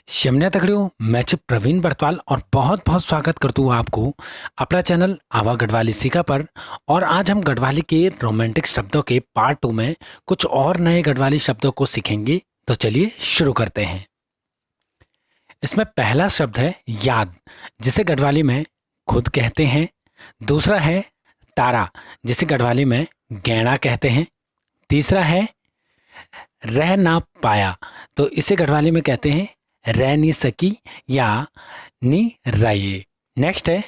शमन्या तगड़ियों, मैं छु प्रवीण बर्तवाल और बहुत बहुत स्वागत करता हूँ आपको अपना चैनल आवा गढ़वाली सीखा पर। और आज हम गढ़वाली के रोमांटिक शब्दों के पार्ट 2 में कुछ और नए गढ़वाली शब्दों को सीखेंगे। तो चलिए शुरू करते हैं। इसमें पहला शब्द है याद, जिसे गढ़वाली में खुद कहते हैं। दूसरा है तारा, जिसे गढ़वाली में गैणा कहते हैं। तीसरा है रह ना पाया, तो इसे गढ़वाली में कहते हैं रह नहीं सकी या नी राये। नेक्स्ट है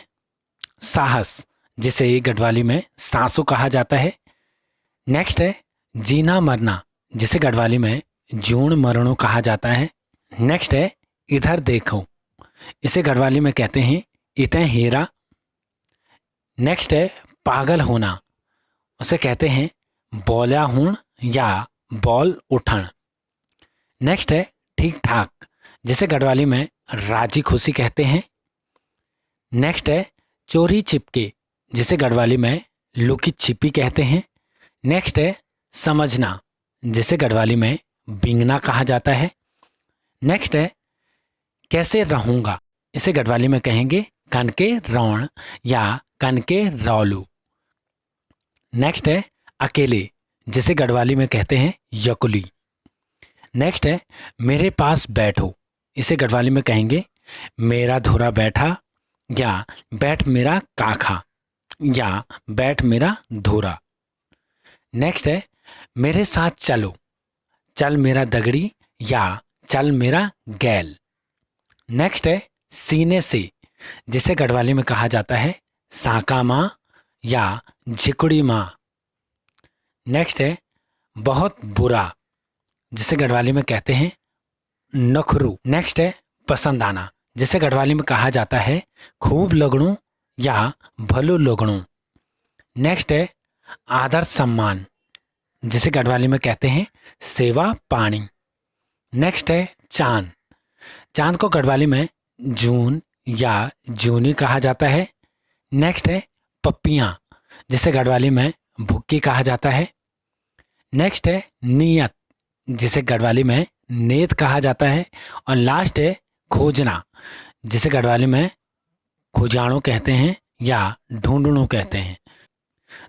साहस, जिसे गढ़वाली में सांसू कहा जाता है। नेक्स्ट है जीना मरना, जिसे गढ़वाली में जूण मरणों कहा जाता है। नेक्स्ट है इधर देखो, इसे गढ़वाली में कहते हैं इतें हीरा। नेक्स्ट है पागल होना, उसे कहते हैं बोल्या हूण या बॉल उठण। नेक्स्ट है ठीक ठाक, जिसे गढ़वाली में राजी खुशी कहते हैं। नेक्स्ट है चोरी छिपके, जिसे गढ़वाली में लुकी छिपी कहते हैं। नेक्स्ट है समझना, जिसे गढ़वाली में बिंगना कहा जाता है। नेक्स्ट है कैसे रहूँगा, इसे गढ़वाली में कहेंगे कनके रौण या कनके रौलू। नेक्स्ट है अकेले, जिसे गढ़वाली में कहते हैं यकुली। नेक्स्ट है मेरे पास बैठो, इसे गढ़वाली में कहेंगे मेरा धोरा बैठा या बैठ मेरा काखा या बैठ मेरा धोरा। नेक्स्ट है मेरे साथ चलो, चल मेरा दगड़ी या चल मेरा गैल। नेक्स्ट है सीने से, जिसे गढ़वाली में कहा जाता है साका माँ या झिकुड़ी माँ। नेक्स्ट है बहुत बुरा, जिसे गढ़वाली में कहते हैं नखरू। नेक्स्ट है पसंद आना, जिसे गढ़वाली में कहा जाता है खूब लगणू या भलो लगणू। नेक्स्ट है आदर सम्मान, जिसे गढ़वाली में कहते हैं सेवा पानी। नेक्स्ट है चांद, चांद को गढ़वाली में जून या जूनी कहा जाता है। नेक्स्ट है पप्पियाँ, जिसे गढ़वाली में भुक्की कहा जाता है। नेक्स्ट है नियत, जिसे गढ़वाली में नेत कहा जाता है। और लास्ट है खोजना, जिसे गढ़वाली में खोजाणो कहते हैं या ढूंढणो कहते हैं।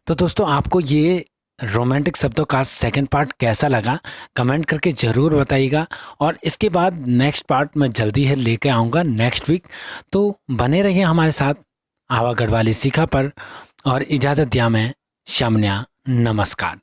तो दोस्तों, आपको ये रोमांटिक शब्दों का सेकंड पार्ट कैसा लगा कमेंट करके ज़रूर बताइएगा। और इसके बाद नेक्स्ट पार्ट मैं जल्दी है लेके आऊँगा नेक्स्ट वीक। तो बने रहिए हमारे साथ आवा गढ़वाली सीखा पर। और इजाज़त दिया मैं शमन्या, नमस्कार।